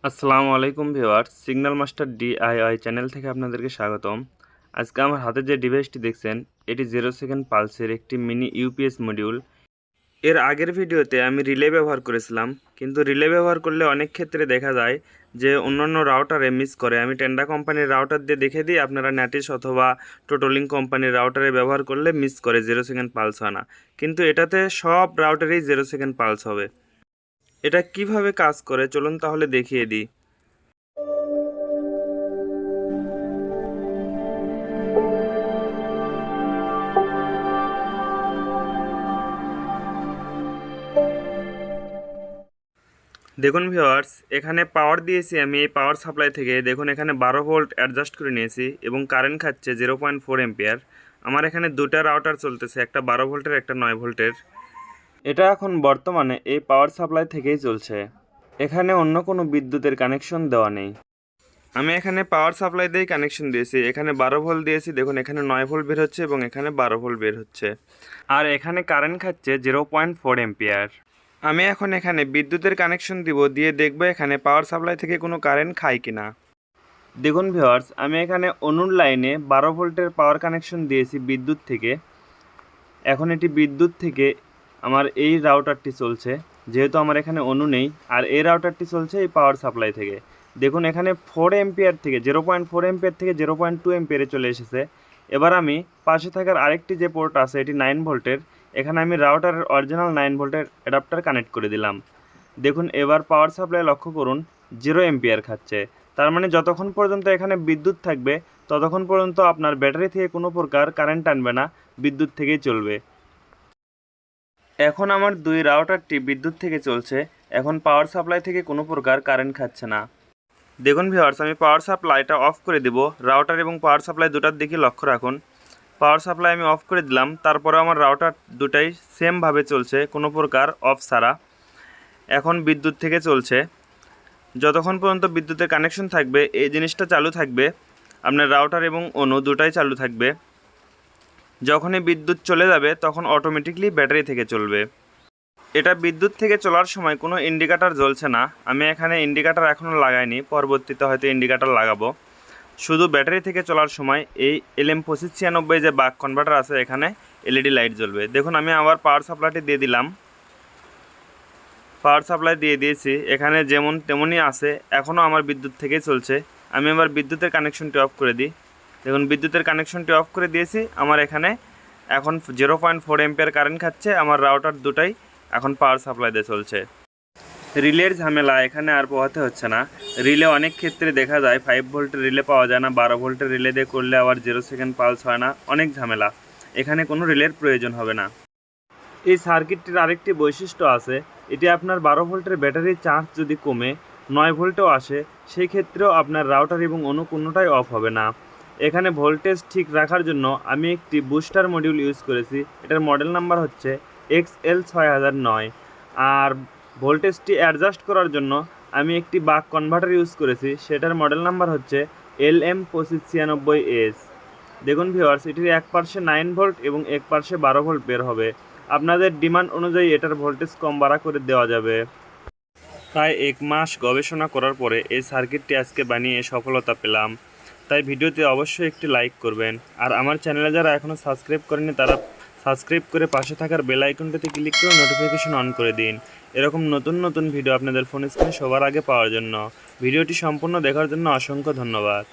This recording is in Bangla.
আসসালামু আলাইকুম viewers, signal master DIY channel থেকে আপনাদেরকে স্বাগতম। আজকে আমার হাতে যে ডিভাইসটি দেখছেন, এটি 0 সেকেন্ড পালসের একটি মিনি ইউপিএস মডিউল। এর আগের ভিডিওতে আমি রিলে ব্যবহার করেছিলাম, কিন্তু রিলে ব্যবহার করলে অনেক ক্ষেত্রে দেখা যায় যে অন্যান্য রাউটারে মিস করে। আমি টেন্ডা কোম্পানির রাউটার দিয়ে দেখে দিই, আপনারা ন্যাটিস অথবা টোটোলিং কোম্পানির রাউটারে ব্যবহার করলে মিস করে, 0 সেকেন্ড পালস হয় না। কিন্তু এটাতে সব রাউটারেই 0 সেকেন্ড পালস হবে। এটা কিভাবে কাজ করে চলুন তাহলে দেখিয়ে দিই। দেখুন ভিউয়ার্স, এখানে পাওয়ার দিয়েছি আমি এই পাওয়ার সাপ্লাই থেকে। দেখুন এখানে 12 ভোল্ট অ্যাডজাস্ট করে নিয়েছি এবং কারেন্ট খাচ্ছে 0.4 এম্পিয়ার। আমার এখানে দুটা রাউটার চলতেছে, একটা 12 ভোল্টের, একটা 9 ভোল্টের। এটা এখন বর্তমানে এই পাওয়ার সাপ্লাই থেকেই চলছে। এখানে অন্য কোনো বিদ্যুতের কানেকশন দেওয়া নেই। আমি এখানে পাওয়ার সাপ্লাই দিয়েই কানেকশন দিয়েছি। এখানে 12 ভোল্ট দিয়েছি, দেখুন এখানে 9 ভোল্ট বের হচ্ছে এবং এখানে 12 ভোল্ট বের হচ্ছে। আর এখানে কারেন্ট খাচ্ছে 0.4 এম্পিয়ার। আমি এখন এখানে বিদ্যুতের কানেকশন দিব, দিয়ে দেখব এখানে পাওয়ার সাপ্লাই থেকে কোনো কারেন্ট খায় কিনা। দেখুন ভিউয়ার্স, আমি এখানে অনুর লাইনে 12 ভোল্টের পাওয়ার কানেকশন দিয়েছি বিদ্যুৎ থেকে। এখন এটি বিদ্যুৎ থেকে আমার এই রাউটারটি চলছে, যেহেতু আমার এখানে অনু নেই। আর এই রাউটারটি চলছে এই পাওয়ার সাপ্লাই থেকে। দেখুন এখানে 4 এম্পিয়ার থেকে 0.4 এম্পিয়ার থেকে 0.2 এম্পিয়ারে চলে এসেছে। এবার আমি পাশে থাকার আরেকটি যে পোর্ট আছে, এটি 9 ভোল্টের। এখানে আমি রাউটারের অরিজিনাল 9 ভোল্টের অ্যাডাপ্টার কানেক্ট করে দিলাম। দেখুন এবার পাওয়ার সাপ্লাই লক্ষ্য করুন, 0 এম্পিয়ার খাচ্ছে। তার মানে যতক্ষণ পর্যন্ত এখানে বিদ্যুৎ থাকবে ততক্ষণ পর্যন্ত আপনার ব্যাটারি থেকে কোনো প্রকার কারেন্ট টানবে না, বিদ্যুৎ থেকেই চলবে। এখন আমার দুই রাউটারটি বিদ্যুৎ থেকে চলছে, এখন পাওয়ার সাপ্লাই থেকে কোনো প্রকার কারেন্ট খাচ্ছে না। দেখুন ভিউয়ার্স, আমি পাওয়ার সাপ্লাইটা অফ করে দিব। রাউটার এবং পাওয়ার সাপ্লাই দুটার দিকে লক্ষ্য রাখুন। পাওয়ার সাপ্লাই আমি অফ করে দিলাম, তারপরে আমার রাউটার দুটাই সেমভাবে চলছে, কোনো প্রকার অফ ছাড়া। এখন বিদ্যুৎ থেকে চলছে। যতক্ষণ পর্যন্ত বিদ্যুতের কানেকশন থাকবে এই জিনিসটা চালু থাকবে, আপনার রাউটার এবং অনু দুটাই চালু থাকবে। যখনই বিদ্যুৎ চলে যাবে তখন অটোমেটিকলি ব্যাটারি থেকে চলবে। এটা বিদ্যুৎ থেকে চলার সময় কোনো ইন্ডিকেটার জ্বলছে না। আমি এখানে ইন্ডিকেটার এখনও লাগাইনি, পরবর্তীতে হয়তো ইন্ডিকেটার লাগাবো। শুধু ব্যাটারি থেকে চলার সময় এই LM2596 যে বাক কনভার্টার আছে, এখানে এলইডি লাইট জ্বলবে। দেখুন আমি আবার পাওয়ার সাপ্লাইটি দিয়ে দিলাম। পাওয়ার সাপ্লাই দিয়ে দিয়েছি, এখানে যেমন তেমনই আছে, এখনও আমার বিদ্যুৎ থেকেই চলছে। আমি আবার বিদ্যুতের কানেকশনটি অফ করে দিই। দেখুন বিদ্যুতের কানেকশনটি অফ করে দিয়েছি। আমার এখানে এখন 0.4 এম্পিয়ার কারেন্ট খাচ্ছে। আমার রাউটার দুটাই এখন পাওয়ার সাপ্লাই দিয়ে চলছে। রিলের ঝামেলা এখানে আর পোহাতে হচ্ছে না। রিলে অনেক ক্ষেত্রে দেখা যায় 5 ভোল্টের রিলে পাওয়া যায় না, 12 ভোল্টের রিলে দিয়ে করলে আবার 0 সেকেন্ড পালস হয় না, অনেক ঝামেলা। এখানে কোনো রিলের প্রয়োজন হবে না। এই সার্কিটটির আরেকটি বৈশিষ্ট্য আছে, এটি আপনার 12 ভোল্টের ব্যাটারির চার্জ যদি কমে 9 ভোল্টেও আসে, সেই ক্ষেত্রেও আপনার রাউটার এবং অন্য কোনোটাই অফ হবে না। এখানে ভোল্টেজ ঠিক রাখার জন্য আমি একটি বুস্টার মডিউল ইউজ করেছি। এটার মডেল নাম্বার হচ্ছে XL6009। আর ভোল্টেজটি অ্যাডজাস্ট করার জন্য আমি একটি বাক কনভার্টার ইউজ করেছি, সেটার মডেল নাম্বার হচ্ছে LM2596S। দেখুন ভিউয়ার্স, এটির এক পার্শ্বে 9 ভোল্ট এবং এক পার্শ্বে 12 ভোল্ট বের হবে। আপনাদের ডিমান্ড অনুযায়ী এটার ভোল্টেজ কম বাড়া করে দেওয়া যাবে। প্রায় 1 মাস গবেষণা করার পরে এই সার্কিটটি আজকে বানিয়ে সফলতা পেলাম। তাই ভিডিওতে অবশ্যই একটি লাইক করবেন। আর আমার চ্যানেলে যারা এখনও সাবস্ক্রাইব করেনি তারা সাবস্ক্রাইব করে পাশে থাকার বেল আইকনটিতে ক্লিক করে নোটিফিকেশন অন করে দিন, এরকম নতুন নতুন ভিডিও আপনাদের ফোন স্ক্রিনে সবার আগে পাওয়ার জন্য। ভিডিওটি সম্পূর্ণ দেখার জন্য অসংখ্য ধন্যবাদ।